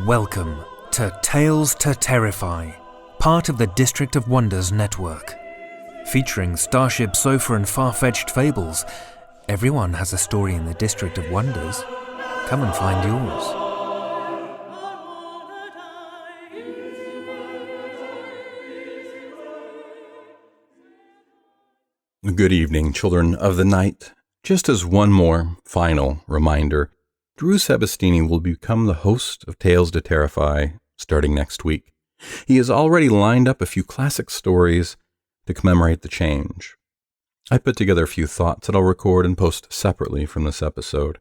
Welcome to Tales to Terrify, part of the District of Wonders network. Featuring Starship Sofa and far-fetched fables, everyone has a story in the District of Wonders. Come and find yours. Good evening, children of the night. Just as one more final reminder, Drew Sebesteny will become the host of Tales to Terrify starting next week. He has already lined up a few classic stories to commemorate the change. I put together a few thoughts that I'll record and post separately from this episode,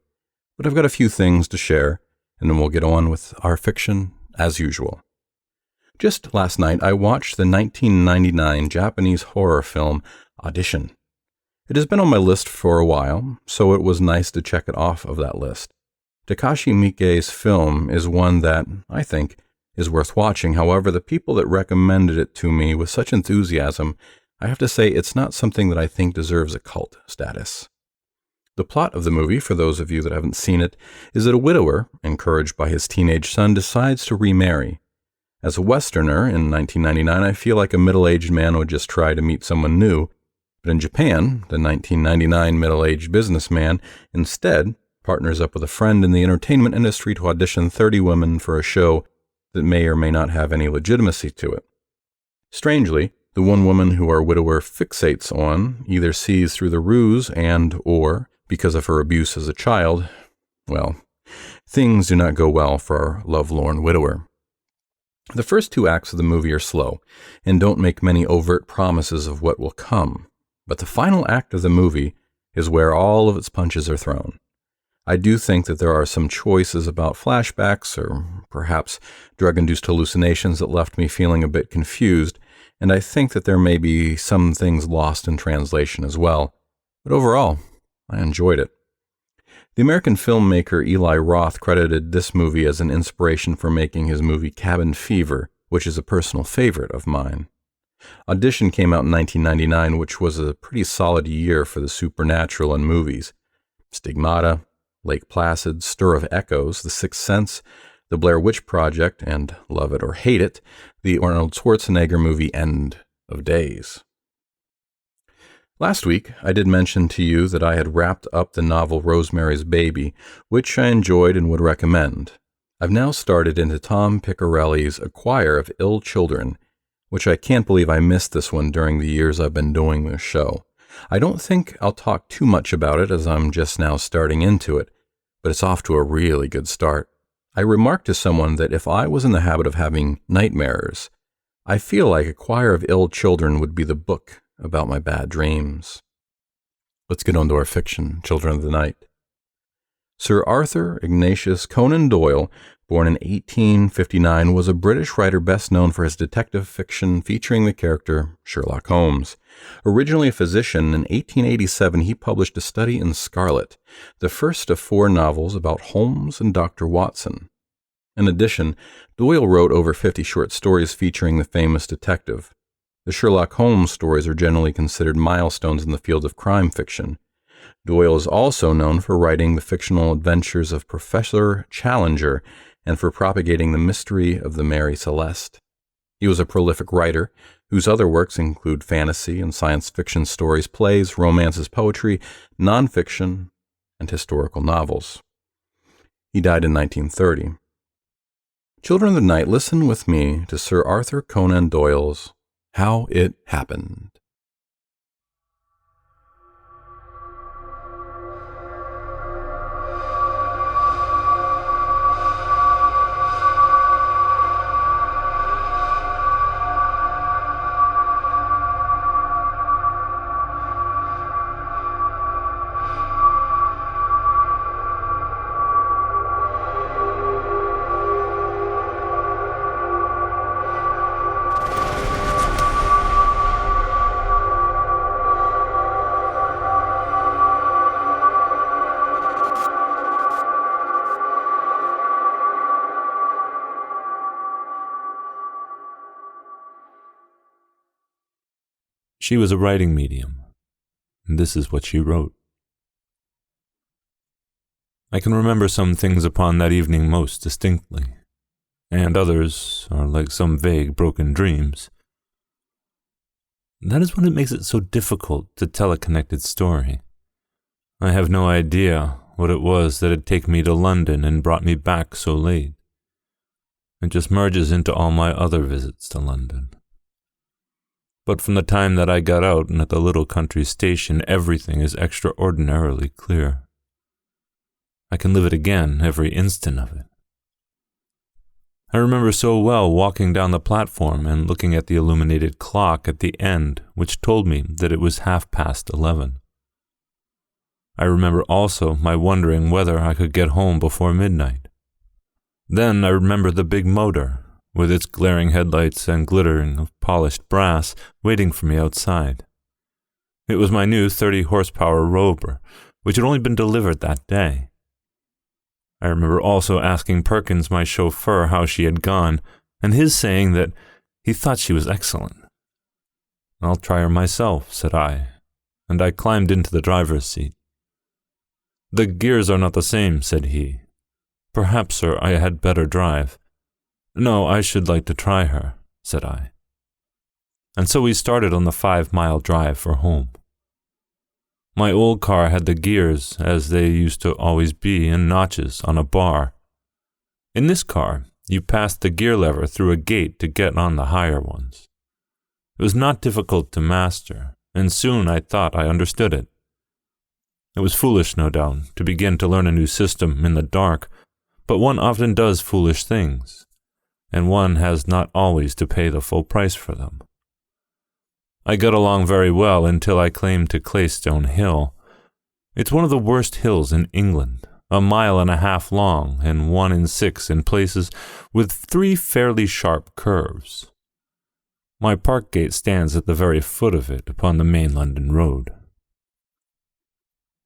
but I've got a few things to share, and then we'll get on with our fiction as usual. Just last night, I watched the 1999 Japanese horror film Audition. It has been on my list for a while, so it was nice to check it off of that list. Takashi Miike's film is one that, I think, is worth watching. However, the people that recommended it to me with such enthusiasm, I have to say it's not something that I think deserves a cult status. The plot of the movie, for those of you that haven't seen it, is that a widower, encouraged by his teenage son, decides to remarry. As a Westerner in 1999, I feel like a middle-aged man would just try to meet someone new. But in Japan, the 1999 middle-aged businessman instead partners up with a friend in the entertainment industry to audition 30 women for a show that may or may not have any legitimacy to it. Strangely, the one woman who our widower fixates on either sees through the ruse or, because of her abuse as a child, well, things do not go well for our lovelorn widower. The first two acts of the movie are slow and don't make many overt promises of what will come, but the final act of the movie is where all of its punches are thrown. I do think that there are some choices about flashbacks or perhaps drug-induced hallucinations that left me feeling a bit confused, and I think that there may be some things lost in translation as well. But overall, I enjoyed it. The American filmmaker Eli Roth credited this movie as an inspiration for making his movie Cabin Fever, which is a personal favorite of mine. Audition came out in 1999, which was a pretty solid year for the supernatural in movies. Stigmata, Lake Placid, Stir of Echoes, The Sixth Sense, The Blair Witch Project, and, love it or hate it, the Arnold Schwarzenegger movie End of Days. Last week, I did mention to you that I had wrapped up the novel Rosemary's Baby, which I enjoyed and would recommend. I've now started into Tom Piccarelli's A Choir of Ill Children, which I can't believe I missed this one during the years I've been doing this show. I don't think I'll talk too much about it as I'm just now starting into it, but it's off to a really good start. I remarked to someone that if I was in the habit of having nightmares, I feel like A Choir of Ill Children would be the book about my bad dreams. Let's get on to our fiction, Children of the Night. Sir Arthur Ignatius Conan Doyle, born in 1859, was a British writer best known for his detective fiction featuring the character Sherlock Holmes. Originally a physician, in 1887 he published A Study in Scarlet, the first of 4 novels about Holmes and Dr. Watson. In addition, Doyle wrote over 50 short stories featuring the famous detective. The Sherlock Holmes stories are generally considered milestones in the field of crime fiction. Doyle is also known for writing the fictional adventures of Professor Challenger and for propagating the mystery of the Mary Celeste. He was a prolific writer, whose other works include fantasy and science fiction stories, plays, romances, poetry, nonfiction, and historical novels. He died in 1930. Children of the Night, listen with me to Sir Arthur Conan Doyle's How It Happened. She was a writing medium, and this is what she wrote. I can remember some things upon that evening most distinctly. and others are like some vague, broken dreams. That is what makes it so difficult to tell a connected story. I have no idea what it was that had taken me to London and brought me back so late. It just merges into all my other visits to London. But from the time that I got out and at the little country station, everything is extraordinarily clear. I can live it again every instant of it. I remember so well walking down the platform and looking at the illuminated clock at the end, which told me that it was 11:30. I remember also my wondering whether I could get home before midnight. Then I remember the big motor, with its glaring headlights and glittering of polished brass, waiting for me outside. It was my new 30-horsepower Rover, which had only been delivered that day. I remember also asking Perkins, my chauffeur, how she had gone, and his saying that he thought she was excellent. "I'll try her myself," said I, and I climbed into the driver's seat. "The gears are not the same," said he. "Perhaps, sir, I had better drive." "No, I should like to try her," said I. And so we started on the 5-mile drive for home. My old car had the gears, as they used to always be, in notches on a bar. In this car, you passed the gear lever through a gate to get on the higher ones. It was not difficult to master, and soon I thought I understood it. It was foolish, no doubt, to begin to learn a new system in the dark, but one often does foolish things, and one has not always to pay the full price for them. I got along very well until I came to Claystone Hill. It's one of the worst hills in England, 1.5 miles long and 1 in 6 in places, with 3 fairly sharp curves. My park gate stands at the very foot of it upon the main London road.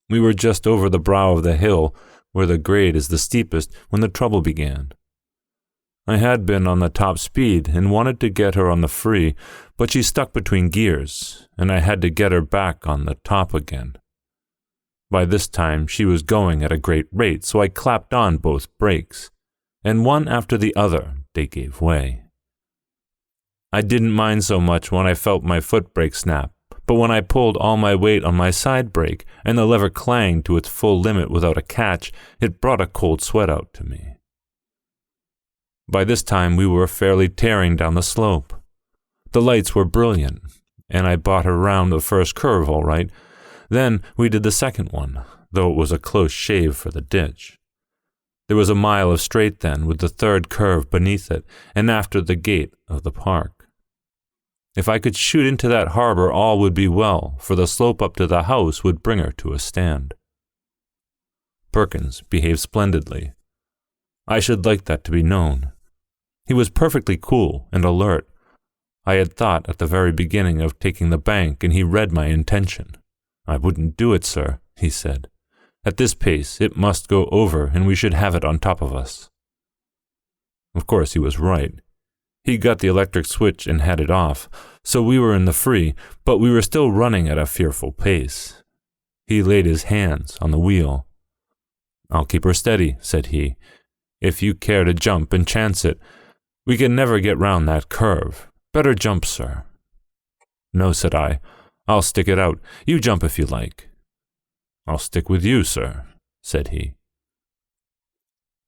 We were just over the brow of the hill, where the grade is the steepest, when the trouble began. I had been on the top speed and wanted to get her on the free, but she stuck between gears, and I had to get her back on the top again. By this time she was going at a great rate, so I clapped on both brakes, and one after the other they gave way. I didn't mind so much when I felt my foot brake snap, but when I pulled all my weight on my side brake and the lever clanged to its full limit without a catch, it brought a cold sweat out to me. By this time we were fairly tearing down the slope. The lights were brilliant, and I brought her round the first curve all right. Then we did the second one, though it was a close shave for the ditch. There was 1 mile of straight then, with the third curve beneath it, and after the gate of the park. If I could shoot into that harbor, all would be well, for the slope up to the house would bring her to a stand. Perkins behaved splendidly. I should like that to be known. He was perfectly cool and alert. I had thought at the very beginning of taking the bank, and he read my intention. "I wouldn't do it, sir," he said. "At this pace, it must go over, and we should have it on top of us." Of course, he was right. He got the electric switch and had it off, so we were in the free, but we were still running at a fearful pace. He laid his hands on the wheel. "I'll keep her steady," said he. "If you care to jump and chance it, we can never get round that curve. Better jump, sir." "No," said I. "I'll stick it out. You jump if you like." "I'll stick with you, sir," said he.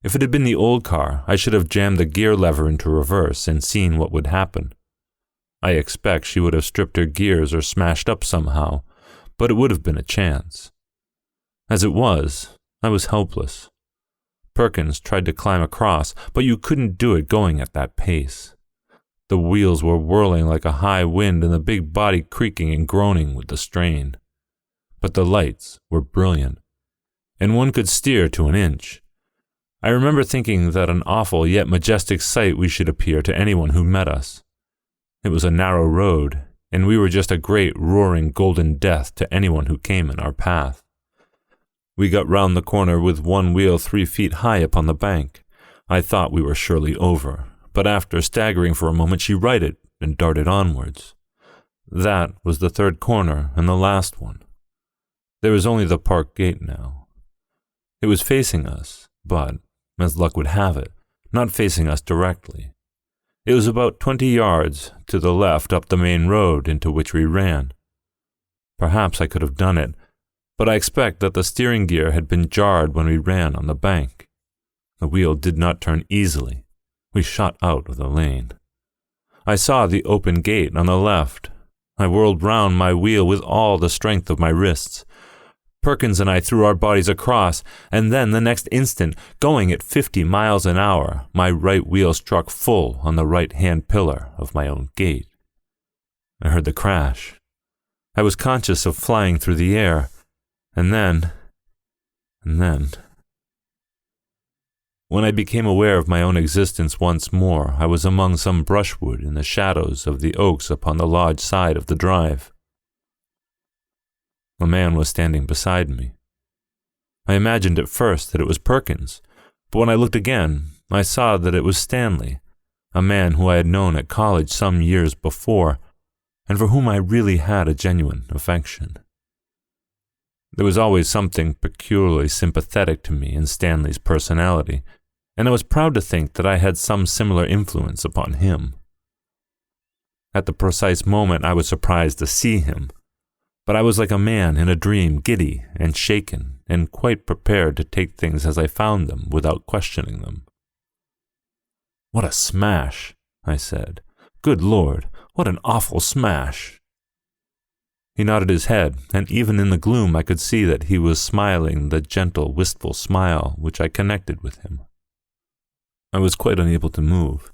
If it had been the old car, I should have jammed the gear lever into reverse and seen what would happen. I expect she would have stripped her gears or smashed up somehow, but it would have been a chance. As it was, I was helpless. Perkins tried to climb across, but you couldn't do it going at that pace. The wheels were whirling like a high wind and the big body creaking and groaning with the strain. But the lights were brilliant, and one could steer to an inch. I remember thinking that an awful yet majestic sight we should appear to anyone who met us. It was a narrow road, and we were just a great roaring golden death to anyone who came in our path. We got round the corner with one wheel 3 feet high upon the bank. I thought we were surely over, but after staggering for a moment she righted and darted onwards. That was the third corner and the last one. There was only the park gate now. It was facing us, but, as luck would have it, not facing us directly. It was about 20 yards to the left up the main road into which we ran. Perhaps I could have done it, but I expect that the steering gear had been jarred when we ran on the bank. The wheel did not turn easily. We shot out of the lane. I saw the open gate on the left. I whirled round my wheel with all the strength of my wrists. Perkins and I threw our bodies across, and then the next instant, going at 50 miles an hour, my right wheel struck full on the right-hand pillar of my own gate. I heard the crash. I was conscious of flying through the air, and then... When I became aware of my own existence once more, I was among some brushwood in the shadows of the oaks upon the lodge side of the drive. A man was standing beside me. I imagined at first that it was Perkins, but when I looked again, I saw that it was Stanley, a man who I had known at college some years before, and for whom I really had a genuine affection. There was always something peculiarly sympathetic to me in Stanley's personality, and I was proud to think that I had some similar influence upon him. At the precise moment I was surprised to see him, but I was like a man in a dream, giddy and shaken, and quite prepared to take things as I found them without questioning them. "What a smash," I said. "Good Lord, what an awful smash." He nodded his head, and even in the gloom I could see that he was smiling the gentle, wistful smile which I connected with him. I was quite unable to move.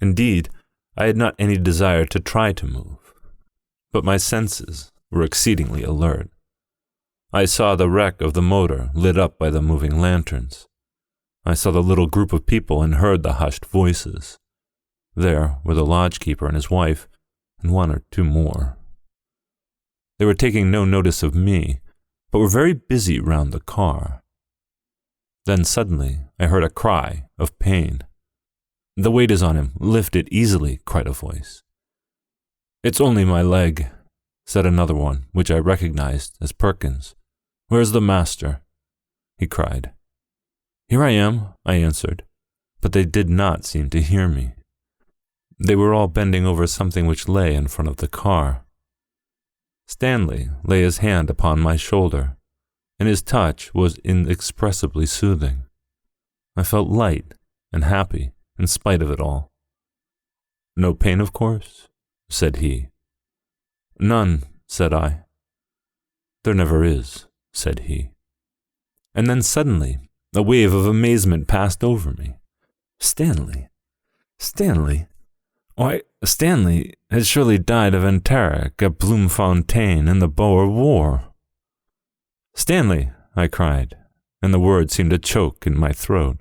Indeed, I had not any desire to try to move. But my senses were exceedingly alert. I saw the wreck of the motor lit up by the moving lanterns. I saw the little group of people and heard the hushed voices. There were the lodgekeeper and his wife, and one or two more. They were taking no notice of me, but were very busy round the car. Then suddenly I heard a cry of pain. "The weight is on him. Lift it easily," cried a voice. "It's only my leg," said another one, which I recognized as Perkins. "Where's the master?" he cried. "Here I am," I answered, but they did not seem to hear me. They were all bending over something which lay in front of the car. Stanley lay his hand upon my shoulder, and his touch was inexpressibly soothing. I felt light and happy in spite of it all. "No pain, of course?" said he. "None," said I. "There never is," said he. And then suddenly a wave of amazement passed over me. Stanley! Why, Stanley had surely died of enteric at Bloemfontein in the Boer War. "Stanley!" I cried, and the words seemed to choke in my throat.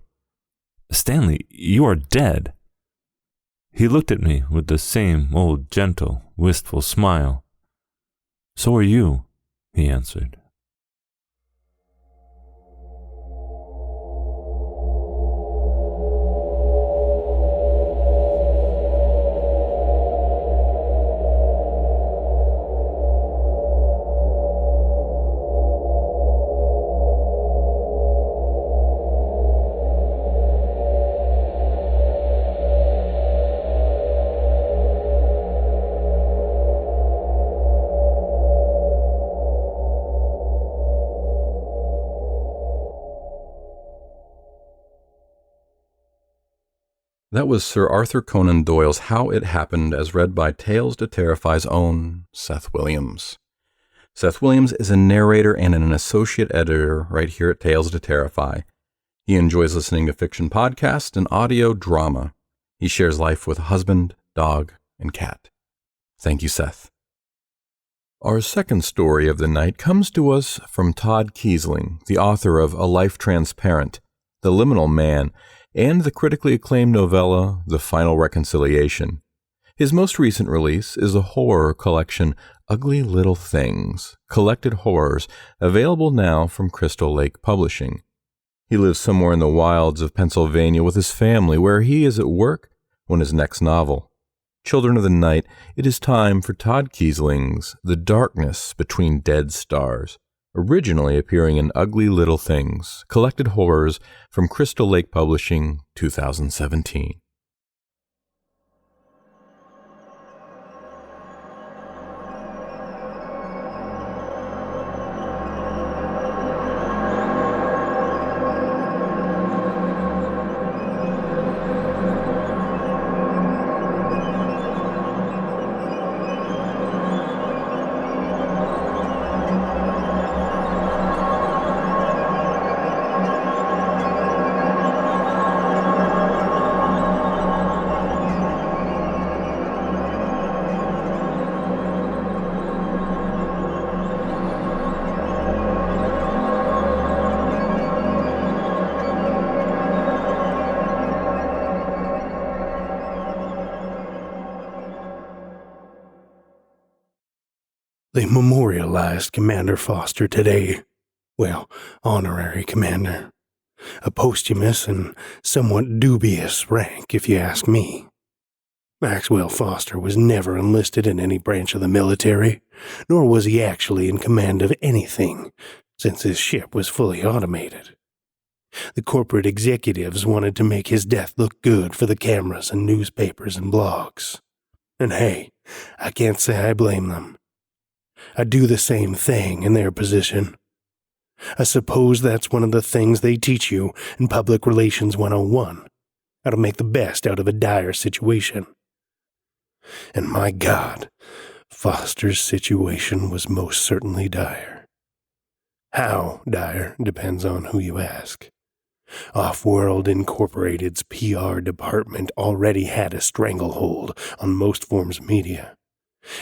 "Stanley, you are dead." He looked at me with the same old gentle, wistful smile. "So are you," he answered. That was Sir Arthur Conan Doyle's How It Happened, as read by Tales to Terrify's own Seth Williams. Seth Williams is a narrator and an associate editor right here at Tales to Terrify. He enjoys listening to fiction podcasts and audio drama. He shares life with a husband, dog, and cat. Thank you, Seth. Our second story of the night comes to us from Todd Keisling, the author of A Life Transparent, The Liminal Man, and the critically acclaimed novella The Final Reconciliation. His most recent release is the horror collection Ugly Little Things, Collected Horrors, available now from Crystal Lake Publishing. He lives somewhere in the wilds of Pennsylvania with his family, where he is at work on his next novel. Children of the night, it is time for Todd Keisling's The Darkness Between Dead Stars, originally appearing in Ugly Little Things, Collected Horrors from Crystal Lake Publishing, 2017. They memorialized Commander Foster today. Well, honorary commander. A posthumous and somewhat dubious rank, if you ask me. Maxwell Foster was never enlisted in any branch of the military, nor was he actually in command of anything, since his ship was fully automated. The corporate executives wanted to make his death look good for the cameras and newspapers and blogs. And hey, I can't say I blame them. I'd do the same thing in their position. I suppose that's one of the things they teach you in Public Relations 101, how to make the best out of a dire situation. And my God, Foster's situation was most certainly dire. How dire depends on who you ask. Off-World Incorporated's PR department already had a stranglehold on most forms of media,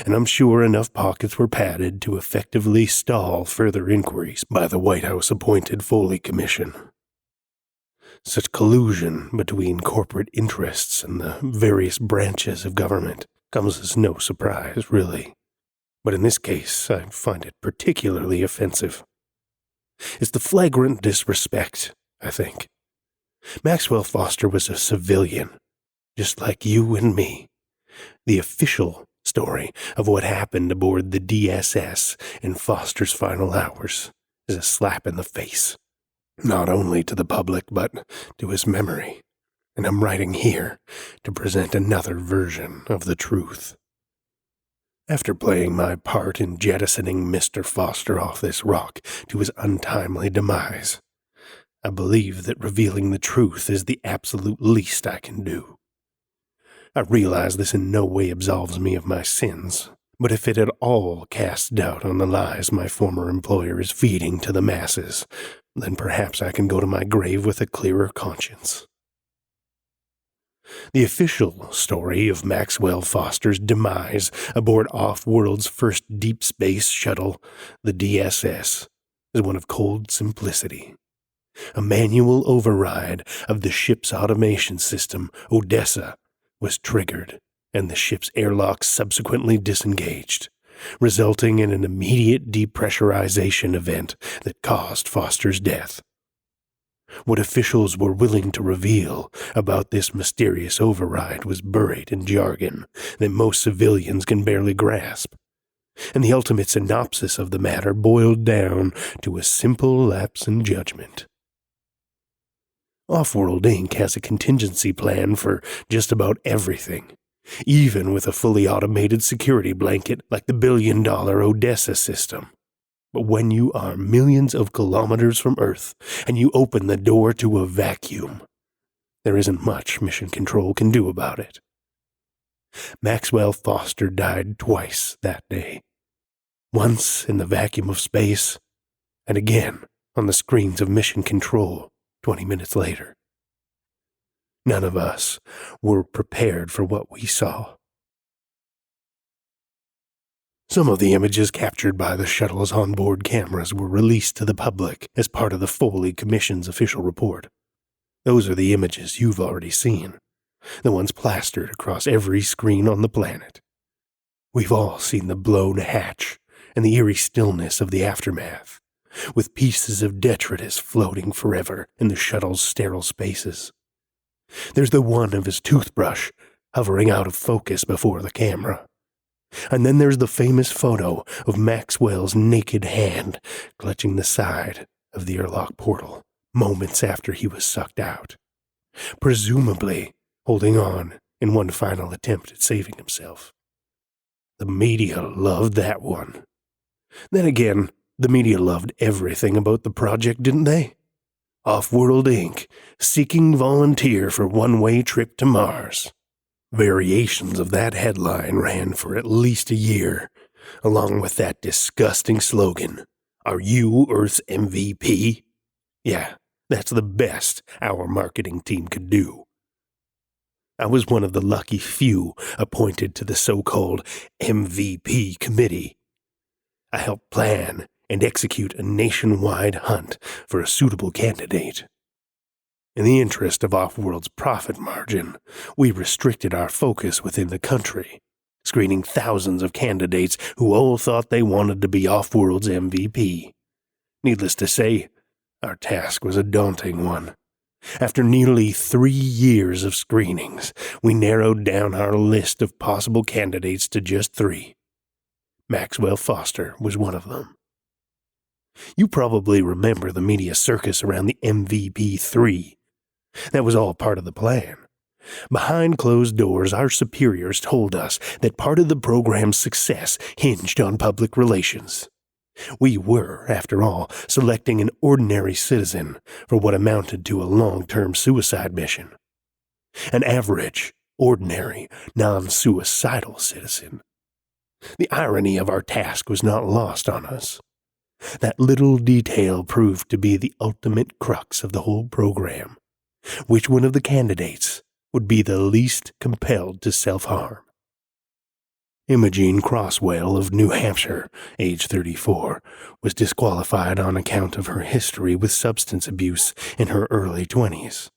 and I'm sure enough pockets were padded to effectively stall further inquiries by the White House-appointed Foley Commission. Such collusion between corporate interests and the various branches of government comes as no surprise, really. But in this case, I find it particularly offensive. It's the flagrant disrespect, I think. Maxwell Foster was a civilian, just like you and me. The official story of what happened aboard the DSS in Foster's final hours is a slap in the face, not only to the public but to his memory, and I'm writing here to present another version of the truth. After playing my part in jettisoning Mr. Foster off this rock to his untimely demise, I believe that revealing the truth is the absolute least I can do. I realize this in no way absolves me of my sins, but if it at all casts doubt on the lies my former employer is feeding to the masses, then perhaps I can go to my grave with a clearer conscience. The official story of Maxwell Foster's demise aboard Off-World's first deep space shuttle, the DSS, is one of cold simplicity. A manual override of the ship's automation system, Odessa, was triggered, and the ship's airlock subsequently disengaged, resulting in an immediate depressurization event that caused Foster's death. What officials were willing to reveal about this mysterious override was buried in jargon that most civilians can barely grasp, and the ultimate synopsis of the matter boiled down to a simple lapse in judgment. Off-World Inc. has a contingency plan for just about everything, even with a fully automated security blanket like the billion-dollar Odessa system. But when you are millions of kilometers from Earth and you open the door to a vacuum, there isn't much Mission Control can do about it. Maxwell Foster died twice that day. Once in the vacuum of space, and again on the screens of Mission Control 20 minutes later. None of us were prepared for what we saw. Some of the images captured by the shuttle's onboard cameras were released to the public as part of the Foley Commission's official report. Those are the images you've already seen, the ones plastered across every screen on the planet. We've all seen the blown hatch and the eerie stillness of the aftermath, with pieces of detritus floating forever in the shuttle's sterile spaces. There's the one of his toothbrush hovering out of focus before the camera, And then there's the famous photo of Maxwell's naked hand clutching the side of the airlock portal moments after he was sucked out, presumably holding on in one final attempt at saving himself. The media loved that one. Then again, the media loved everything about the project, didn't they? Off-World Inc. seeking volunteer for one-way trip to Mars. Variations of that headline ran for at least a year, along with that disgusting slogan, "Are you Earth's MVP?" Yeah, that's the best our marketing team could do. I was one of the lucky few appointed to the so-called MVP committee. I helped plan and execute a nationwide hunt for a suitable candidate. In the interest of Off-World's profit margin, we restricted our focus within the country, screening thousands of candidates who all thought they wanted to be Off-World's MVP. Needless to say, our task was a daunting one. After nearly 3 years of screenings, we narrowed down our list of possible candidates to just 3. Maxwell Foster was one of them. You probably remember the media circus around the MVP-3. That was all part of the plan. Behind closed doors, our superiors told us that part of the program's success hinged on public relations. We were, after all, selecting an ordinary citizen for what amounted to a long-term suicide mission. An average, ordinary, non-suicidal citizen. The irony of our task was not lost on us. That little detail proved to be the ultimate crux of the whole program. Which one of the candidates would be the least compelled to self-harm? Imogene Crosswell of New Hampshire, age 34, was disqualified on account of her history with substance abuse in her early 20s.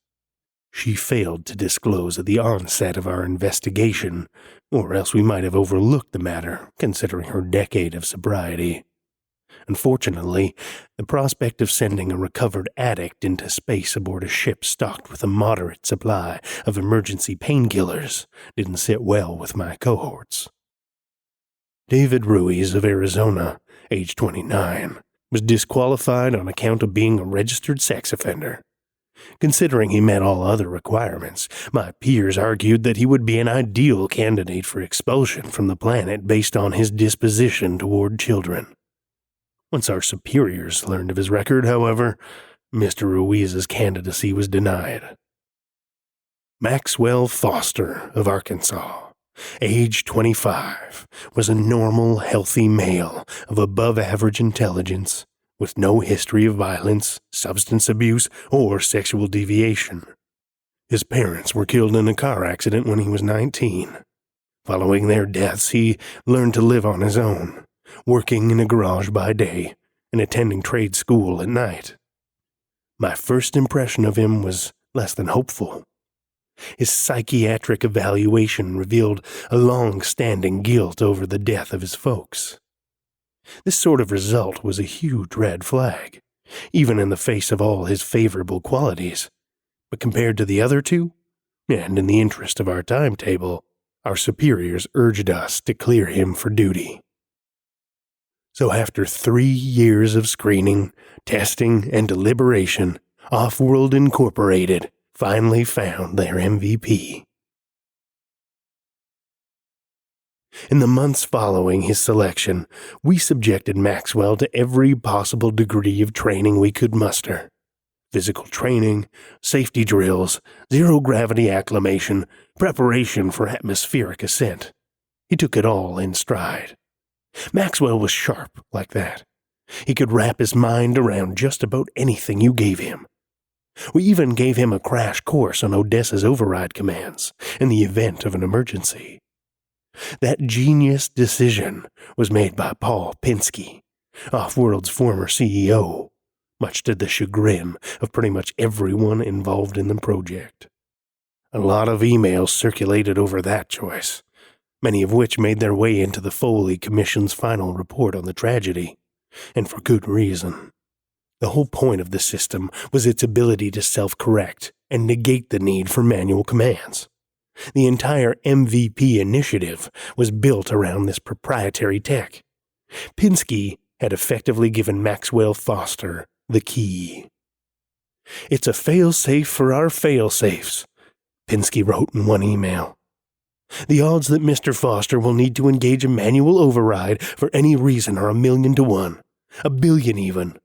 She failed to disclose at the onset of our investigation, or else we might have overlooked the matter, considering her decade of sobriety. Unfortunately, the prospect of sending a recovered addict into space aboard a ship stocked with a moderate supply of emergency painkillers didn't sit well with my cohorts. David Ruiz of Arizona, age 29, was disqualified on account of being a registered sex offender. Considering he met all other requirements, my peers argued that he would be an ideal candidate for expulsion from the planet based on his disposition toward children. Once our superiors learned of his record, however, Mr. Ruiz's candidacy was denied. Maxwell Foster of Arkansas, age 25, was a normal, healthy male of above-average intelligence, with no history of violence, substance abuse, or sexual deviation. His parents were killed in a car accident when he was 19. Following their deaths, he learned to live on his own, working in a garage by day and attending trade school at night. My first impression of him was less than hopeful. His psychiatric evaluation revealed a long-standing guilt over the death of his folks. This sort of result was a huge red flag, even in the face of all his favorable qualities. But compared to the other two, and in the interest of our timetable, our superiors urged us to clear him for duty. So after 3 years of screening, testing, and deliberation, Off-World Incorporated finally found their MVP. In the months following his selection, we subjected Maxwell to every possible degree of training we could muster. Physical training, safety drills, zero-gravity acclimation, preparation for atmospheric ascent. He took it all in stride. Maxwell was sharp like that. He could wrap his mind around just about anything you gave him. We even gave him a crash course on Odessa's override commands in the event of an emergency. That genius decision was made by Paul Pinsky, Off-World's former CEO, much to the chagrin of pretty much everyone involved in the project. A lot of emails circulated over that choice, many of which made their way into the Foley Commission's final report on the tragedy, and for good reason. The whole point of the system was its ability to self-correct and negate the need for manual commands. The entire MVP initiative was built around this proprietary tech. Pinsky had effectively given Maxwell Foster the key. "It's a fail-safe for our fail-safes," Pinsky wrote in one email. "The odds that Mr. Foster will need to engage a manual override for any reason are 1,000,000 to 1, 1,000,000,000 even."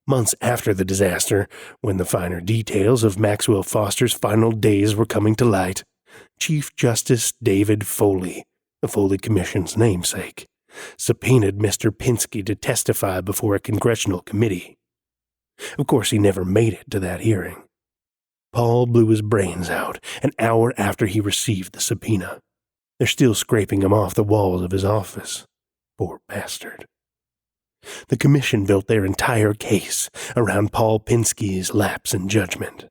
Months after the disaster, when the finer details of Maxwell Foster's final days were coming to light, Chief Justice David Foley, the Foley Commission's namesake, subpoenaed Mr. Pinsky to testify before a congressional committee. Of course, he never made it to that hearing. Paul blew his brains out an hour after he received the subpoena. They're still scraping him off the walls of his office. Poor bastard. The commission built their entire case around Paul Pinsky's lapse in judgment.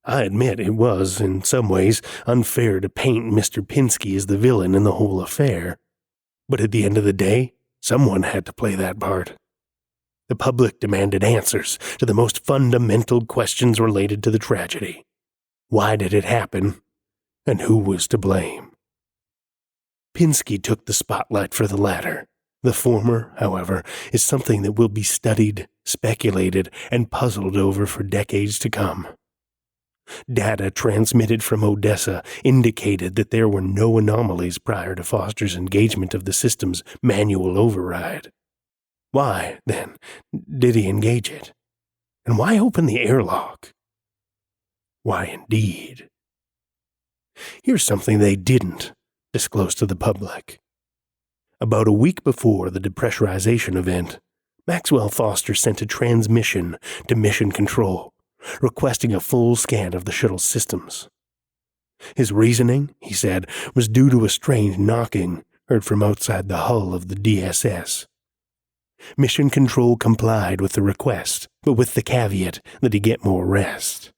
I admit it was, in some ways, unfair to paint Mr. Pinsky as the villain in the whole affair. But at the end of the day, someone had to play that part. The public demanded answers to the most fundamental questions related to the tragedy. Why did it happen? And who was to blame? Pinsky took the spotlight for the latter. The former, however, is something that will be studied, speculated, and puzzled over for decades to come. Data transmitted from Odessa indicated that there were no anomalies prior to Foster's engagement of the system's manual override. Why, then, did he engage it? And why open the airlock? Why, indeed? Here's something they didn't disclose to the public. About a week before the depressurization event, Maxwell Foster sent a transmission to Mission Control, requesting a full scan of the shuttle's systems. His reasoning, he said, was due to a strange knocking heard from outside the hull of the DSS. Mission Control complied with the request, but with the caveat that he get more rest.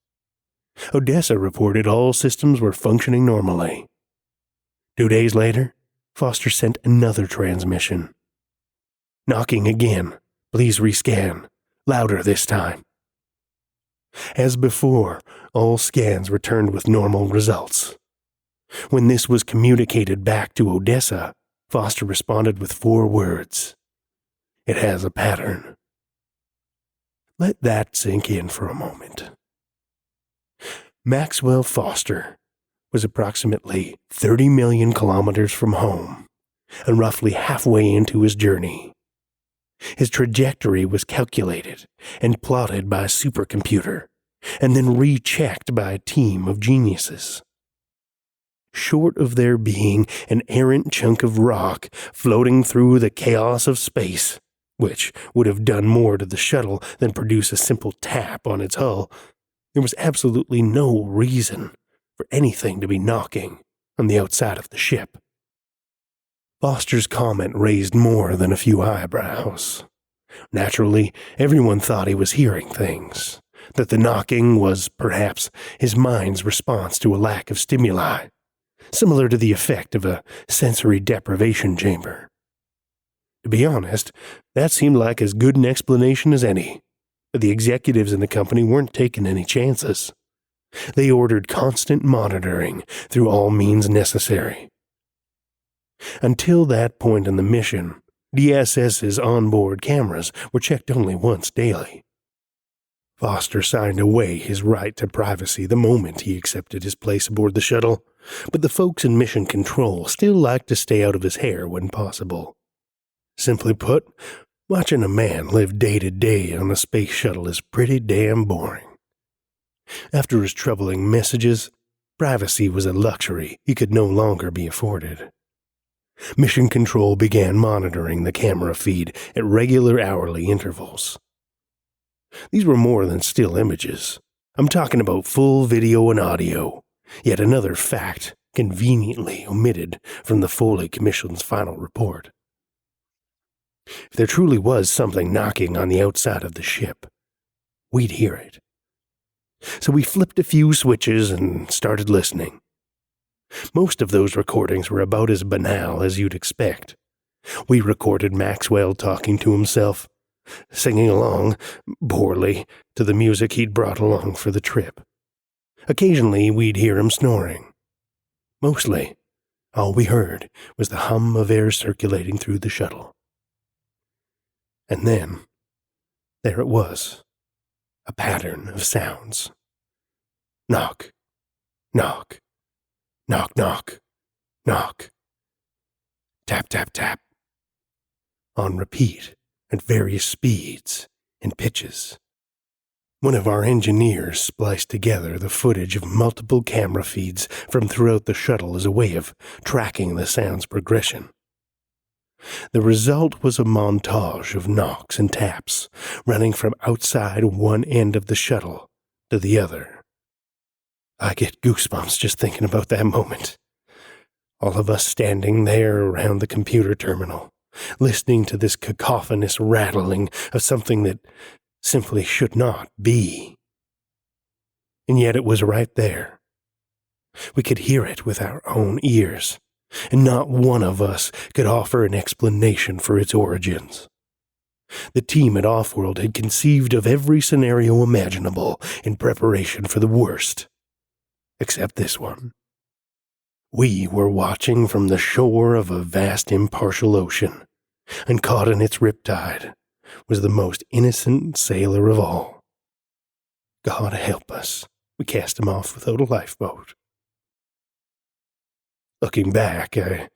Odessa reported all systems were functioning normally. 2 days later, Foster sent another transmission. "Knocking again. Please rescan. Louder this time." As before, all scans returned with normal results. When this was communicated back to Odessa, Foster responded with 4 words. "It has a pattern." Let that sink in for a moment. Maxwell Foster was approximately 30 million kilometers from home and roughly halfway into his journey. His trajectory was calculated and plotted by a supercomputer and then rechecked by a team of geniuses. Short of there being an errant chunk of rock floating through the chaos of space, which would have done more to the shuttle than produce a simple tap on its hull, there was absolutely no reason for anything to be knocking on the outside of the ship. Foster's comment raised more than a few eyebrows. Naturally, everyone thought he was hearing things, that the knocking was, perhaps, his mind's response to a lack of stimuli, similar to the effect of a sensory deprivation chamber. To be honest, that seemed like as good an explanation as any, but the executives in the company weren't taking any chances. They ordered constant monitoring through all means necessary. Until that point in the mission, DSS's onboard cameras were checked only once daily. Foster signed away his right to privacy the moment he accepted his place aboard the shuttle, but the folks in Mission Control still liked to stay out of his hair when possible. Simply put, watching a man live day to day on a space shuttle is pretty damn boring. After his troubling messages, privacy was a luxury he could no longer be afforded. Mission Control began monitoring the camera feed at regular hourly intervals. These were more than still images. I'm talking about full video and audio, yet another fact conveniently omitted from the Foley Commission's final report. If there truly was something knocking on the outside of the ship, we'd hear it. So we flipped a few switches and started listening. Most of those recordings were about as banal as you'd expect. We recorded Maxwell talking to himself, singing along, poorly, to the music he'd brought along for the trip. Occasionally, we'd hear him snoring. Mostly, all we heard was the hum of air circulating through the shuttle. And then, there it was, a pattern of sounds. Knock, knock, knock, knock, knock. Tap, tap, tap. On repeat, at various speeds and pitches. One of our engineers spliced together the footage of multiple camera feeds from throughout the shuttle as a way of tracking the sound's progression. The result was a montage of knocks and taps, running from outside one end of the shuttle to the other. I get goosebumps just thinking about that moment. All of us standing there around the computer terminal, listening to this cacophonous rattling of something that simply should not be. And yet it was right there. We could hear it with our own ears, and not one of us could offer an explanation for its origins. The team at Offworld had conceived of every scenario imaginable in preparation for the worst, except this one. We were watching from the shore of a vast impartial ocean, and caught in its riptide was the most innocent sailor of all. God help us, we cast him off without a lifeboat. Looking back, I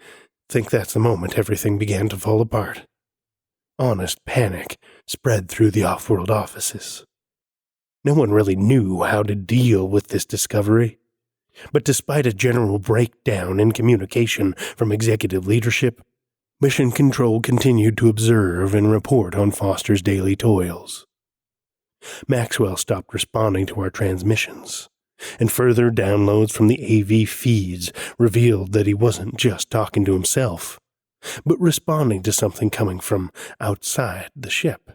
think that's the moment everything began to fall apart. Honest panic spread through the Offworld offices. No one really knew how to deal with this discovery, but despite a general breakdown in communication from executive leadership, Mission Control continued to observe and report on Foster's daily toils. Maxwell stopped responding to our transmissions, and further downloads from the AV feeds revealed that he wasn't just talking to himself, but responding to something coming from outside the ship.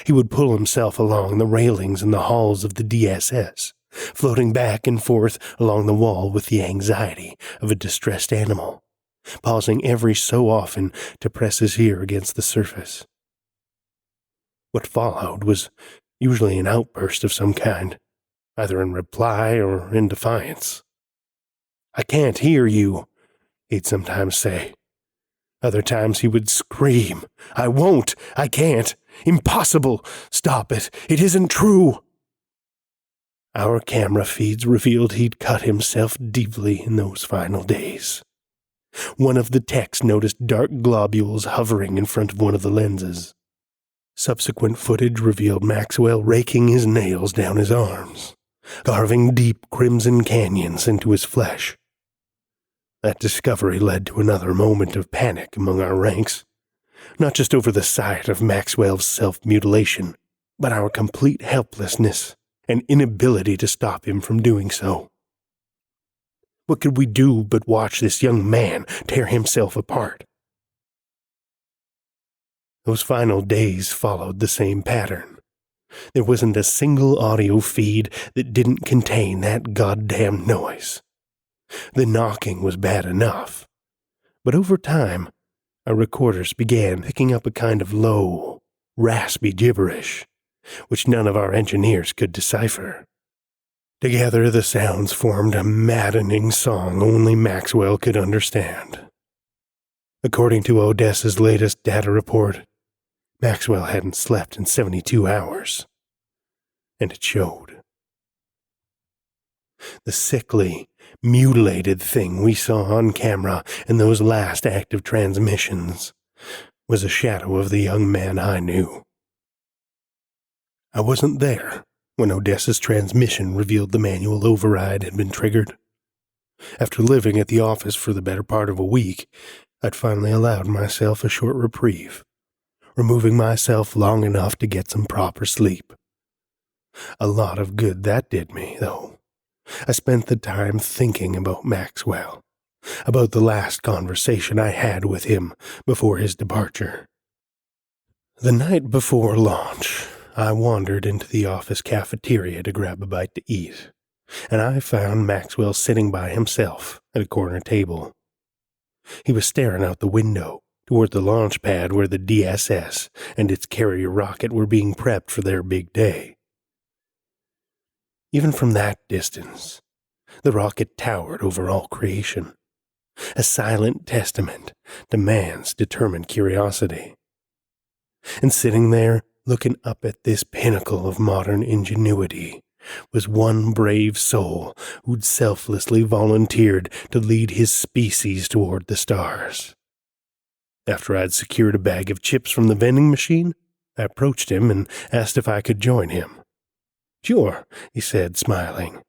He would pull himself along the railings in the halls of the DSS, floating back and forth along the wall with the anxiety of a distressed animal, pausing every so often to press his ear against the surface. What followed was usually an outburst of some kind, either in reply or in defiance. "I can't hear you," he'd sometimes say. Other times he would scream, "I won't! I can't! Impossible! Stop it! It isn't true!" Our camera feeds revealed he'd cut himself deeply in those final days. One of the techs noticed dark globules hovering in front of one of the lenses. Subsequent footage revealed Maxwell raking his nails down his arms, carving deep crimson canyons into his flesh. That discovery led to another moment of panic among our ranks, not just over the sight of Maxwell's self-mutilation, but our complete helplessness and inability to stop him from doing so. What could we do but watch this young man tear himself apart? Those final days followed the same pattern. There wasn't a single audio feed that didn't contain that goddamn noise. The knocking was bad enough, but over time, our recorders began picking up a kind of low, raspy gibberish, which none of our engineers could decipher. Together, the sounds formed a maddening song only Maxwell could understand. According to Odessa's latest data report, Maxwell hadn't slept in 72 hours, and it showed. The sickly, mutilated thing we saw on camera in those last active transmissions was a shadow of the young man I knew. I wasn't there when Odessa's transmission revealed the manual override had been triggered. After living at the office for the better part of a week, I'd finally allowed myself a short reprieve, removing myself long enough to get some proper sleep. A lot of good that did me, though. I spent the time thinking about Maxwell, about the last conversation I had with him before his departure. The night before launch, I wandered into the office cafeteria to grab a bite to eat, and I found Maxwell sitting by himself at a corner table. He was staring out the window toward the launch pad where the DSS and its carrier rocket were being prepped for their big day. Even from that distance, the rocket towered over all creation, a silent testament to man's determined curiosity. And sitting there, looking up at this pinnacle of modern ingenuity, was one brave soul who'd selflessly volunteered to lead his species toward the stars. After I'd secured a bag of chips from the vending machine, I approached him and asked if I could join him. "Sure," he said, smiling.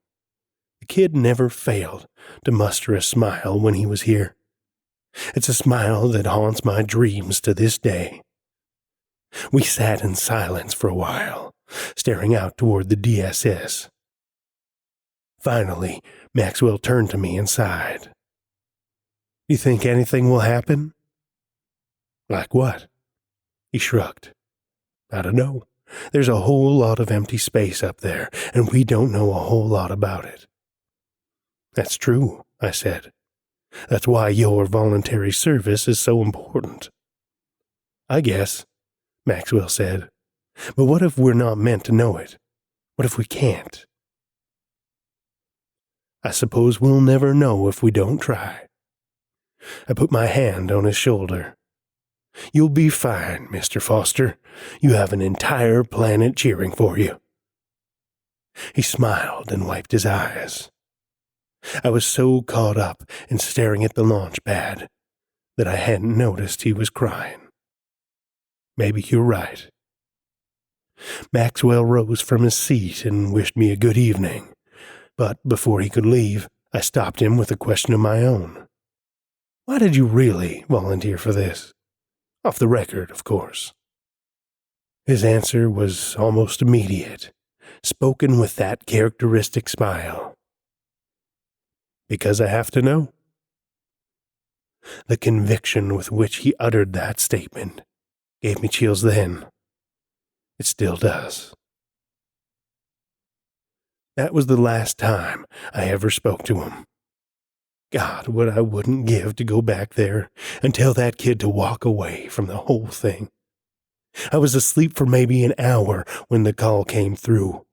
The kid never failed to muster a smile when he was here. It's a smile that haunts my dreams to this day. We sat in silence for a while, staring out toward the DSS. Finally, Maxwell turned to me and sighed. "You think anything will happen?" "Like what?" He shrugged. "I don't know. There's a whole lot of empty space up there, and we don't know a whole lot about it." "That's true," I said. "That's why your voluntary service is so important." "I guess," Maxwell said. "But what if we're not meant to know it? What if we can't?" "I suppose we'll never know if we don't try." I put my hand on his shoulder. "You'll be fine, Mr. Foster. You have an entire planet cheering for you." He smiled and wiped his eyes. I was so caught up in staring at the launch pad that I hadn't noticed he was crying. Maybe you're right. Maxwell rose from his seat and wished me a good evening, but before he could leave, I stopped him with a question of my own. "Why did you really volunteer for this? Off the record, of course." His answer was almost immediate, spoken with that characteristic smile. "Because I have to know." The conviction with which he uttered that statement gave me chills then. It still does. That was the last time I ever spoke to him. God, what I wouldn't give to go back there and tell that kid to walk away from the whole thing. I was asleep for maybe an hour when the call came through.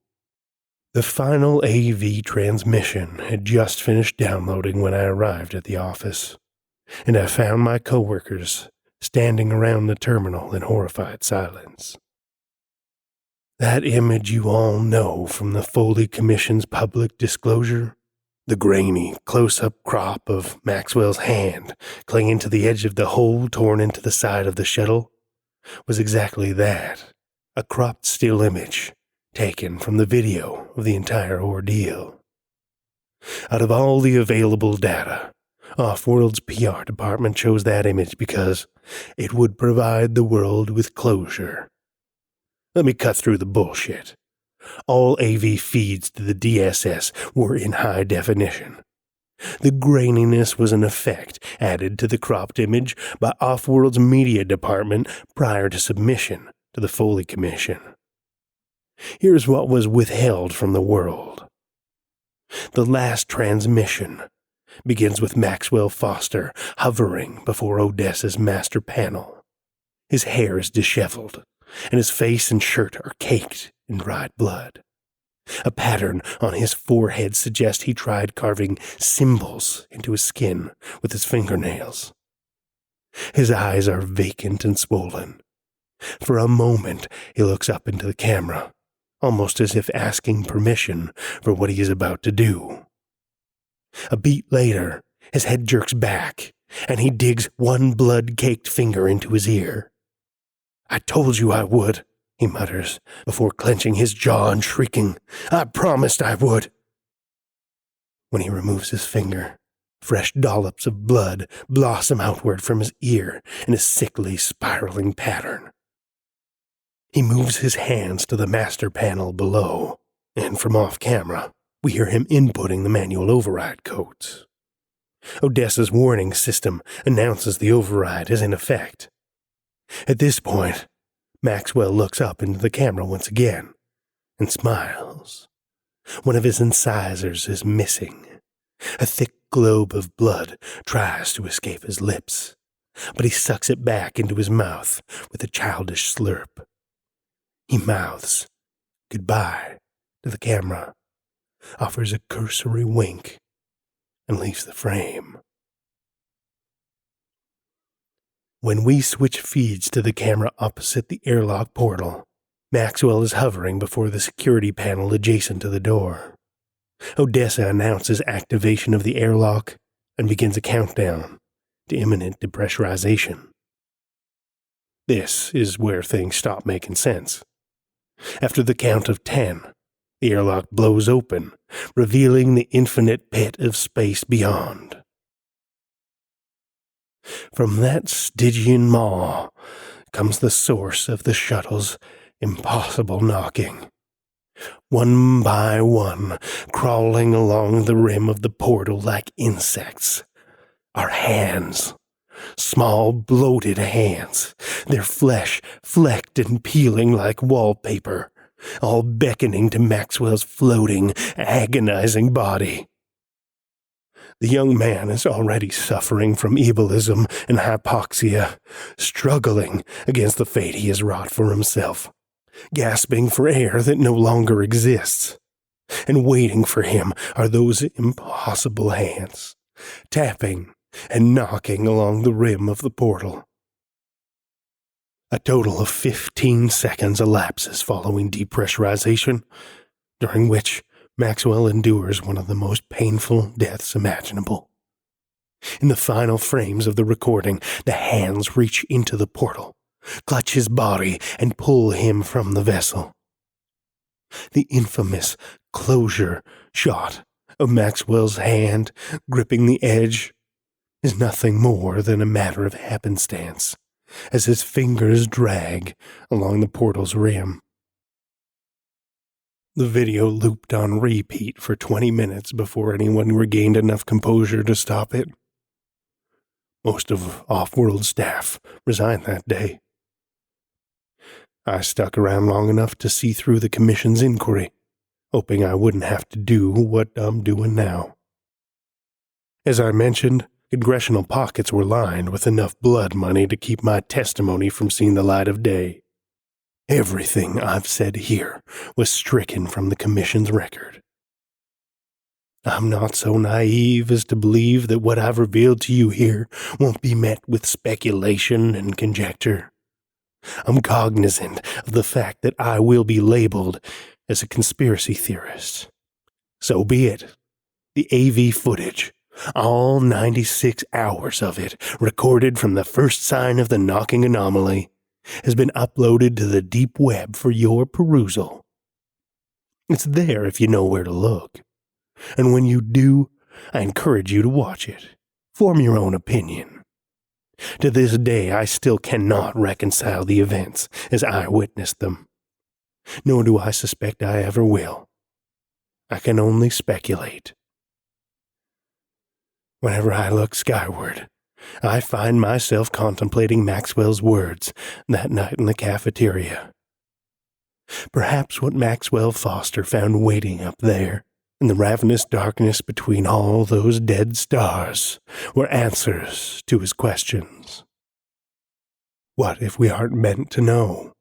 The final AV transmission had just finished downloading when I arrived at the office, and I found my coworkers standing around the terminal in horrified silence. That image you all know from the Foley Commission's public disclosure, the grainy, close-up crop of Maxwell's hand clinging to the edge of the hole torn into the side of the shuttle, was exactly that, a cropped still image taken from the video of the entire ordeal. Out of all the available data, Offworld's PR department chose that image because it would provide the world with closure. Let me cut through the bullshit. All AV feeds to the DSS were in high definition. The graininess was an effect added to the cropped image by Offworld's media department prior to submission to the Foley Commission. Here's what was withheld from the world. The last transmission begins with Maxwell Foster hovering before Odessa's master panel. His hair is disheveled, and his face and shirt are caked in dried blood. A pattern on his forehead suggests he tried carving symbols into his skin with his fingernails. His eyes are vacant and swollen. For a moment, he looks up into the camera, almost as if asking permission for what he is about to do. A beat later, his head jerks back, and he digs one blood-caked finger into his ear. "I told you I would," he mutters, before clenching his jaw and shrieking, "I promised I would." When he removes his finger, fresh dollops of blood blossom outward from his ear in a sickly, spiraling pattern. He moves his hands to the master panel below, and from off-camera, we hear him inputting the manual override codes. Odessa's warning system announces the override is in effect. At this point, Maxwell looks up into the camera once again and smiles. One of his incisors is missing. A thick globe of blood tries to escape his lips, but he sucks it back into his mouth with a childish slurp. He mouths goodbye to the camera offers a cursory wink, and leaves the frame. When we switch feeds to the camera opposite the airlock portal, Maxwell is hovering before the security panel adjacent to the door. Odessa announces activation of the airlock and begins a countdown to imminent depressurization. This is where things stop making sense. After the count of 10, the airlock blows open, revealing the infinite pit of space beyond. From that Stygian maw comes the source of the shuttle's impossible knocking. One by one, crawling along the rim of the portal like insects, are hands. Small, bloated hands, their flesh flecked and peeling like wallpaper, all beckoning to Maxwell's floating, agonizing body. The young man is already suffering from ebulism and hypoxia, struggling against the fate he has wrought for himself, gasping for air that no longer exists. And waiting for him are those impossible hands, tapping and knocking along the rim of the portal. A total of 15 seconds elapses following depressurization, during which Maxwell endures one of the most painful deaths imaginable. In the final frames of the recording, the hands reach into the portal, clutch his body, and pull him from the vessel. The infamous closure shot of Maxwell's hand gripping the edge is nothing more than a matter of happenstance as his fingers drag along the portal's rim. The video looped on repeat for 20 minutes before anyone regained enough composure to stop it. Most of off-world staff resigned that day. I stuck around long enough to see through the commission's inquiry, hoping I wouldn't have to do what I'm doing now. As I mentioned, congressional pockets were lined with enough blood money to keep my testimony from seeing the light of day. Everything I've said here was stricken from the commission's record. I'm not so naive as to believe that what I've revealed to you here won't be met with speculation and conjecture. I'm cognizant of the fact that I will be labeled as a conspiracy theorist. So be it. The AV footage, all 96 hours of it, recorded from the first sign of the knocking anomaly, has been uploaded to the deep web for your perusal. It's there if you know where to look. And when you do, I encourage you to watch it. Form your own opinion. To this day, I still cannot reconcile the events as I witnessed them. Nor do I suspect I ever will. I can only speculate. Whenever I look skyward, I find myself contemplating Maxwell's words that night in the cafeteria. Perhaps what Maxwell Foster found waiting up there, in the ravenous darkness between all those dead stars, were answers to his questions. What if we aren't meant to know?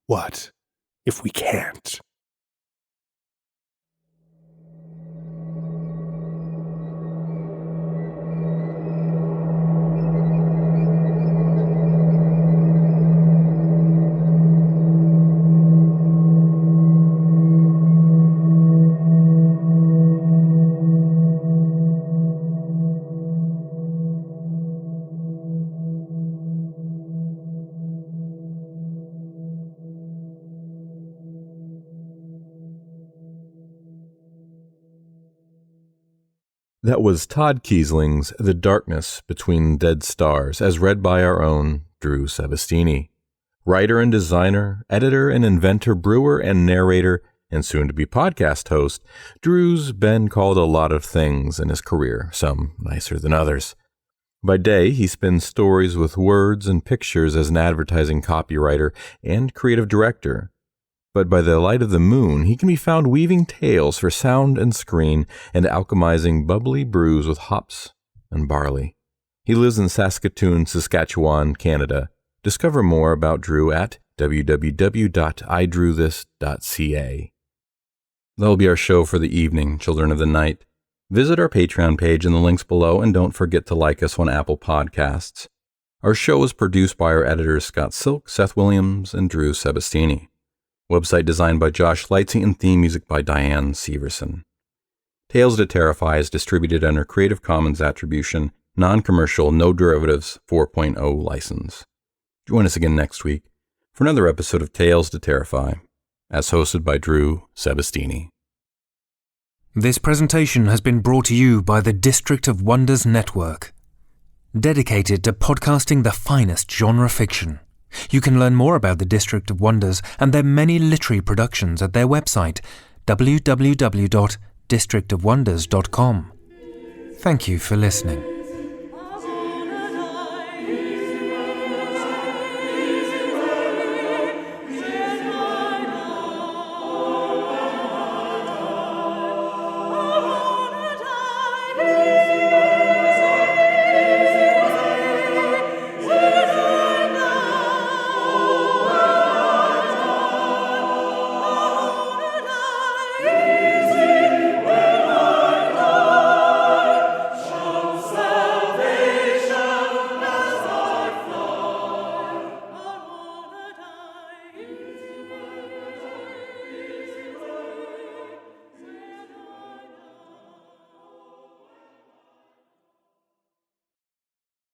What if we can't? That was Todd Keisling's The Darkness Between Dead Stars, as read by our own Drew Sebesteny. Writer and designer, editor and inventor, brewer and narrator, and soon-to-be podcast host, Drew's been called a lot of things in his career, some nicer than others. By day, he spins stories with words and pictures as an advertising copywriter and creative director. But by the light of the moon, he can be found weaving tales for sound and screen and alchemizing bubbly brews with hops and barley. He lives in Saskatoon, Saskatchewan, Canada. Discover more about Drew at www.idrewthis.ca. That'll be our show for the evening, Children of the Night. Visit our Patreon page in the links below, and don't forget to like us on Apple Podcasts. Our show is produced by our editors Scott Silk, Seth Williams, and Drew Sebesteny. Website designed by Josh Lightsey and theme music by Diane Severson. Tales to Terrify is distributed under Creative Commons Attribution, Non-Commercial, No Derivatives 4.0 license. Join us again next week for another episode of Tales to Terrify, as hosted by Drew Sebesteny. This presentation has been brought to you by the District of Wonders Network, dedicated to podcasting the finest genre fiction. You can learn more about the District of Wonders and their many literary productions at their website, www.districtofwonders.com. Thank you for listening.